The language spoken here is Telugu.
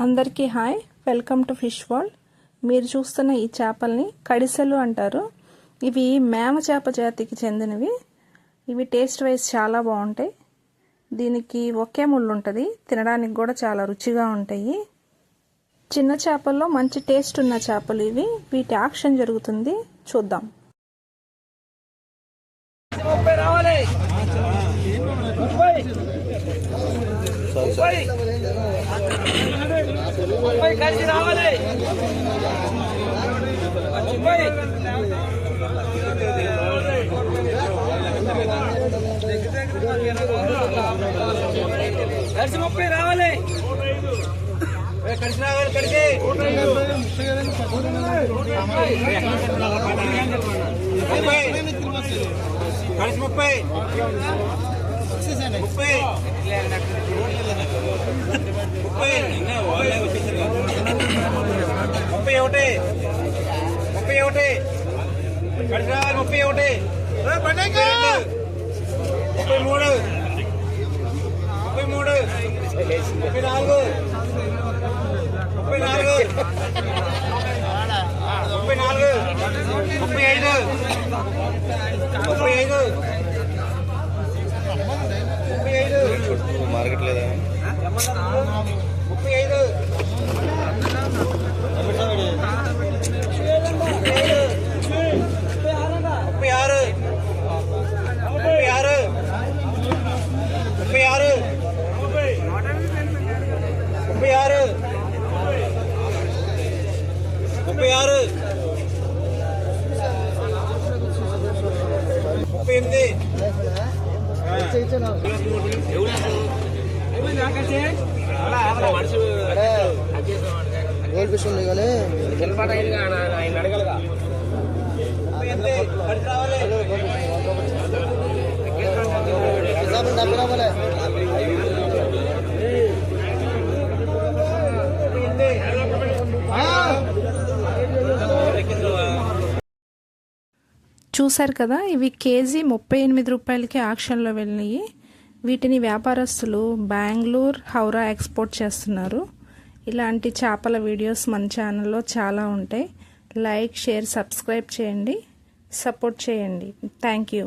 అందరికీ hi, welcome to fish world. మీరు చూస్తున్న ఈ చేపల్ని కడిసెలు అంటారు. ఇవి మేమ చేప జాతికి చెందినవి. ఇవి టేస్ట్ వైజ్ చాలా బాగుంటాయి. దీనికి ఒకే ముళ్ళు ఉంటుంది, తినడానికి కూడా చాలా రుచిగా ఉంటాయి. చిన్న చేపల్లో మంచి టేస్ట్ ఉన్న చేపలు ఇవి. వీటి యాక్షన్ జరుగుతుంది, చూద్దాం. కలిసి రావాలి. కలిసి 30 రావాలి. కలిసి రావాలి. కలిసి 35 మార్కెట్ లేదా 35 గోల్డ్ ఫిష్ ఉంది కానీ ఆయన అడగలగా చూశారు కదా, ఇవి కేజీ 38 రూపాయలకి ఆక్షన్లో వెళ్ళినాయి. వీటిని వ్యాపారస్తులు బెంగళూరు, హౌరా ఎక్స్పోర్ట్ చేస్తున్నారు. ఇలాంటి చేపల వీడియోస్ మన ఛానల్లో చాలా ఉంటాయి. లైక్, షేర్, సబ్స్క్రైబ్ చేయండి, సపోర్ట్ చేయండి. Thank you.